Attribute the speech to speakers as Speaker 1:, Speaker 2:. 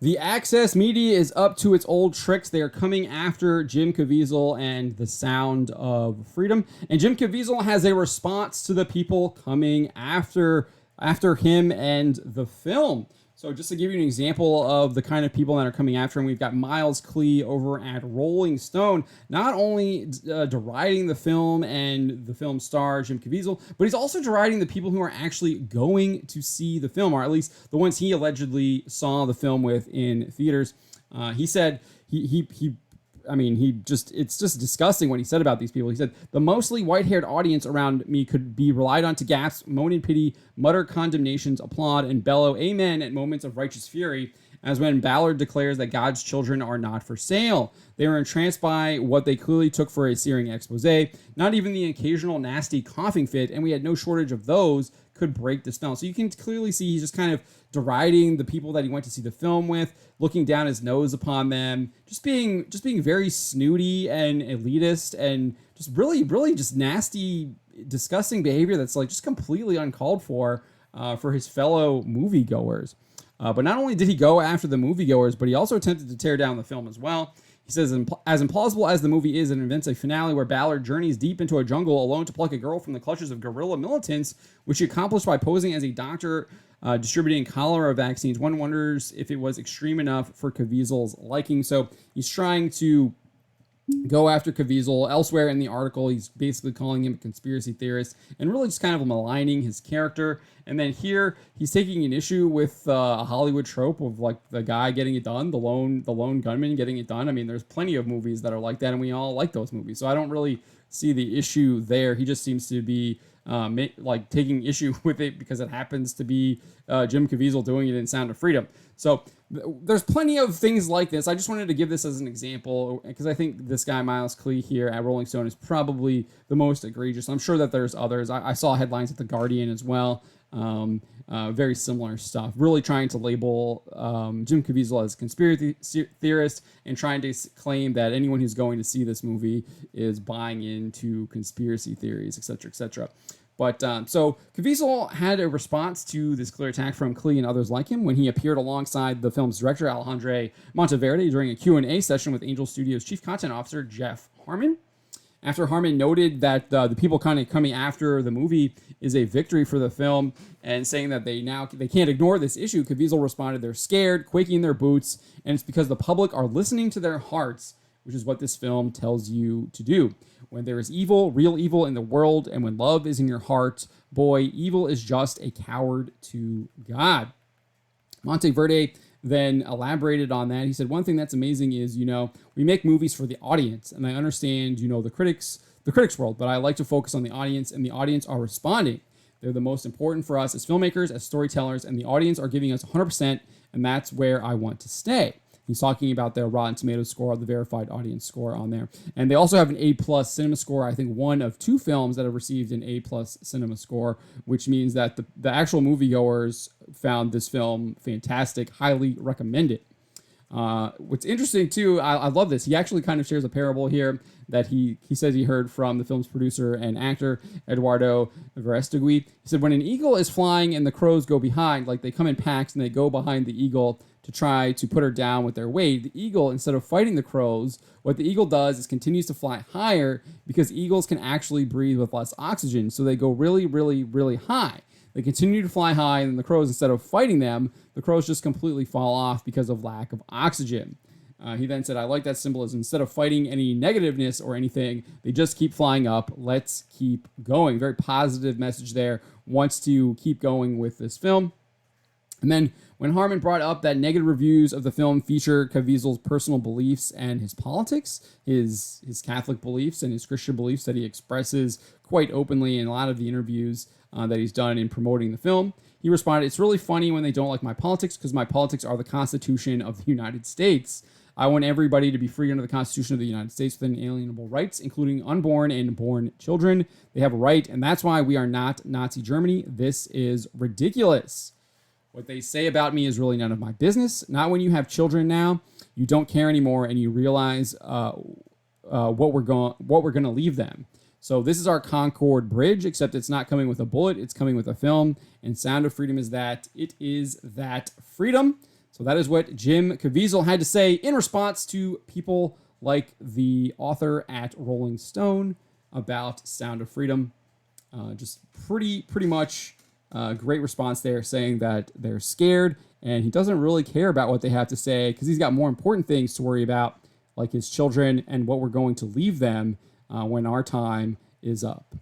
Speaker 1: The Access Media is up to its old tricks. They are coming after Jim Caviezel and the Sound of Freedom. And Jim Caviezel has a response to the people coming after him and the film. So just to give you an example of the kind of people that are coming after him, we've got Miles Klee over at Rolling Stone, not only deriding the film and the film star, Jim Caviezel, but he's also deriding the people who are actually going to see the film, or at least the ones he allegedly saw the film with in theaters. He said it's just disgusting what he said about these people. He said, the mostly white-haired audience around me could be relied on to gasp, moan in pity, mutter condemnations, applaud, and bellow amen at moments of righteous fury, as when Ballard declares that God's children are not for sale. They were entranced by what they clearly took for a searing expose, not even the occasional nasty coughing fit, and we had no shortage of those, could break the spell. So you can clearly see he's just kind of deriding the people that he went to see the film with, looking down his nose upon them, just being very snooty and elitist, and just really just nasty, disgusting behavior that's like just completely uncalled for his fellow moviegoers. But not only did he go after the moviegoers, but he also attempted to tear down the film as well. He says, as implausible as the movie is, it invents a finale where Ballard journeys deep into a jungle alone to pluck a girl from the clutches of guerrilla militants, which he accomplished by posing as a doctor distributing cholera vaccines. One wonders if it was extreme enough for Caviezel's liking. So he's trying to go after Caviezel. Elsewhere in the article, he's basically calling him a conspiracy theorist and really just kind of maligning his character. And then here, he's taking an issue with a Hollywood trope of like the guy getting it done, the lone gunman getting it done. I mean, there's plenty of movies that are like that, and we all like those movies. So I don't really see the issue there. He just seems to be taking issue with it because it happens to be Jim Caviezel doing it in Sound of Freedom. So there's plenty of things like this. I just wanted to give this as an example because I think this guy, Miles Klee, here at Rolling Stone is probably the most egregious. I'm sure that there's others. I saw headlines at The Guardian as well. Very similar stuff. Really trying to label Jim Caviezel as a conspiracy theorist and trying to claim that anyone who's going to see this movie is buying into conspiracy theories, etc., etc. But so Caviezel had a response to this clear attack from Klee and others like him when he appeared alongside the film's director, Alejandro Monteverde, during a Q&A session with Angel Studios' chief content officer, Jeff Harmon. After Harmon noted that the people kind of coming after the movie is a victory for the film and saying that they can't ignore this issue, Caviezel responded, they're scared, quaking in their boots, and it's because the public are listening to their hearts, which is what this film tells you to do. When there is evil, real evil in the world, and when love is in your heart, boy, evil is just a coward to God. Monteverde then elaborated on that. He said, one thing that's amazing is, we make movies for the audience, and I understand, the critics world, but I like to focus on the audience, and the audience are responding. They're the most important for us as filmmakers, as storytellers, and the audience are giving us 100%, and that's where I want to stay. He's talking about their Rotten Tomatoes score, the verified audience score on there. And they also have an A+ cinema score. I think one of two films that have received an A+ cinema score, which means that the actual moviegoers found this film fantastic, highly recommend it. What's interesting, too, I love this. He actually kind of shares a parable here that he says he heard from the film's producer and actor, Eduardo Verastegui. He said, when an eagle is flying and the crows go behind, like they come in packs and they go behind the eagle to try to put her down with their weight, the eagle, instead of fighting the crows, what the eagle does is continues to fly higher because eagles can actually breathe with less oxygen. So they go really, really, really high. They continue to fly high, and the crows, instead of fighting them, the crows just completely fall off because of lack of oxygen. He then said, I like that symbolism. Instead of fighting any negativeness or anything, they just keep flying up. Let's keep going. Very positive message there. Wants to keep going with this film. And then when Harmon brought up that negative reviews of the film feature Caviezel's personal beliefs and his politics, his Catholic beliefs and his Christian beliefs that he expresses quite openly in a lot of the interviews that he's done in promoting the film, he responded, it's really funny when they don't like my politics because my politics are the Constitution of the United States. I want everybody to be free under the Constitution of the United States with inalienable rights, including unborn and born children. They have a right, and that's why we are not Nazi Germany. This is ridiculous. What they say about me is really none of my business. Not when you have children now. You don't care anymore, and you realize what we're going to leave them. So this is our Concord Bridge, except it's not coming with a bullet. It's coming with a film, and Sound of Freedom is that. It is that freedom. So that is what Jim Caviezel had to say in response to people like the author at Rolling Stone about Sound of Freedom. Just pretty much great response there, saying that they're scared and he doesn't really care about what they have to say because he's got more important things to worry about, like his children and what we're going to leave them when our time is up.